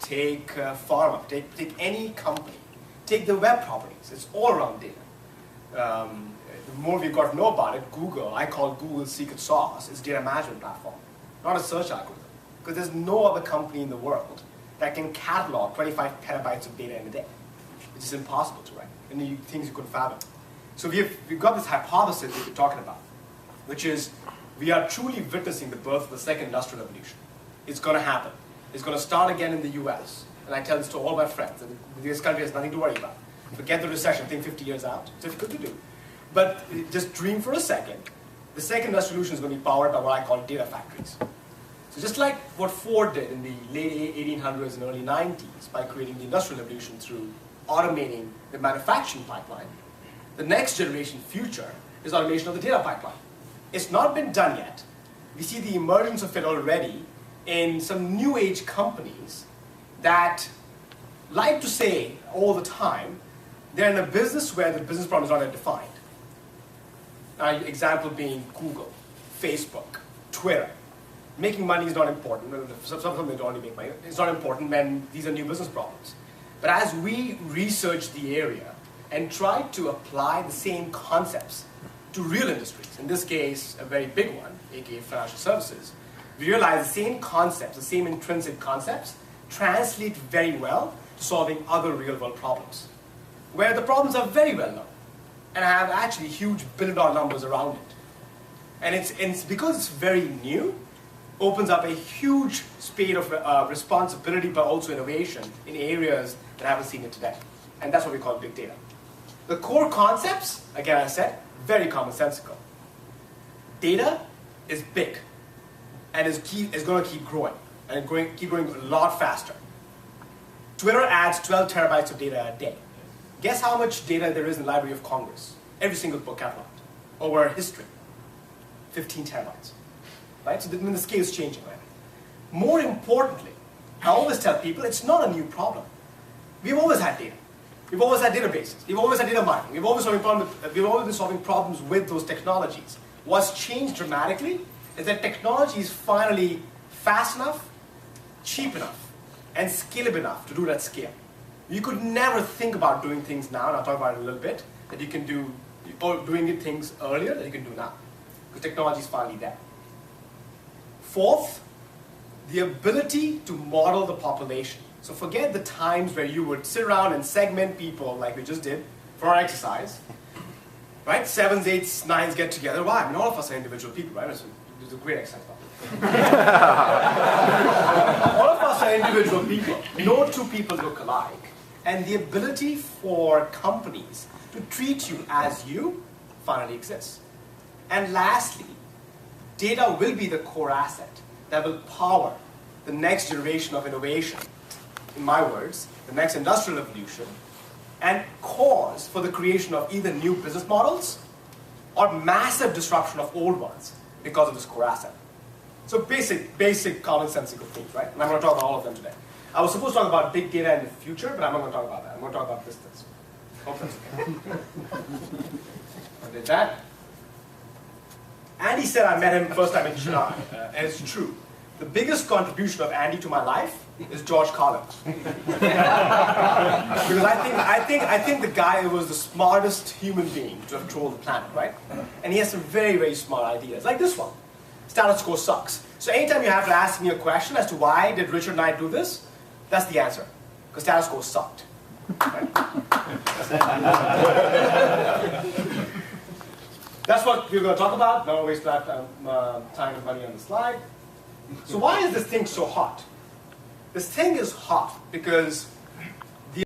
take pharma, take any company, take the web properties. It's all around data. The more we've got to know about it, Google, I call Google's secret sauce, is data management platform, not a search algorithm. Because there's no other company in the world that can catalog 25 petabytes of data in a day. It's just impossible to write, and things you couldn't fathom. So we've got this hypothesis that we're talking about, which is we are truly witnessing the birth of the second industrial revolution. It's going to happen. It's going to start again in the US. And I tell this to all my friends. And this country has nothing to worry about. Forget the recession, think 50 years out. It's difficult to do. But just dream for a second. The second industrial revolution is going to be powered by what I call data factories. So just like what Ford did in the late 1800s and early 90s by creating the industrial revolution through automating the manufacturing pipeline, the next generation future is automation of the data pipeline. It's not been done yet. We see the emergence of it already in some new age companies that like to say all the time they're in a business where the business problem is not yet defined. Example being Google, Facebook, Twitter. Making money is not important. Some of them don't make money. It's not important when these are new business problems. But as we research the area and try to apply the same concepts to real industries, in this case, a very big one, aka financial services, we realize the same concepts, the same intrinsic concepts, translate very well to solving other real-world problems, where the problems are very well known and have actually huge billion-dollar numbers around it. And it's because it's very new, opens up a huge spate of responsibility but also innovation in areas that haven't seen it today. And that's what we call big data. The core concepts, again I said, very commonsensical. Data is big and is going to keep growing and keep growing a lot faster. Twitter adds 12 terabytes of data a day. Guess how much data there is in the Library of Congress? Every single book cataloged over history. 15 terabytes. Right? So the scale is changing. Right? More importantly, I always tell people it's not a new problem. We've always had data. We've always had databases. We've always had data mining. We've always been solving problems with those technologies. What's changed dramatically is that technology is finally fast enough, cheap enough, and scalable enough to do it at scale. You could never think about doing things now, and I'll talk about it in a little bit, that you can do, or doing things earlier that you can do now, because technology is finally there. Fourth, the ability to model the population. So forget the times where you would sit around and segment people like we just did for our exercise. Right? 7s, 8s, 9s get together. Why? I mean, all of us are individual people, right? It's a great exercise. All of us are individual people. No two people look alike. And the ability for companies to treat you as you finally exists. And lastly, data will be the core asset that will power the next generation of innovation. In my words, the next industrial revolution, and cause for the creation of either new business models or massive disruption of old ones because of this core asset. So basic commonsensical things, right? And I'm going to talk about all of them today. I was supposed to talk about big data in the future, but I'm not going to talk about that. I'm going to talk about distance. Hope that's okay. I did that. Andy said I met him first time in Chennai, and it's true. The biggest contribution of Andy to my life is George Carlin. Because I think the guy was the smartest human being to have trolled the planet, right? And he has some very, very smart ideas, like this one. Status quo sucks. So anytime you have to ask me a question as to why did Richard Knight do this, that's the answer. Because status quo sucked. Right? That's what we're going to talk about. Don't waste that time and money on the slide. So why is this thing so hot? This thing is hot because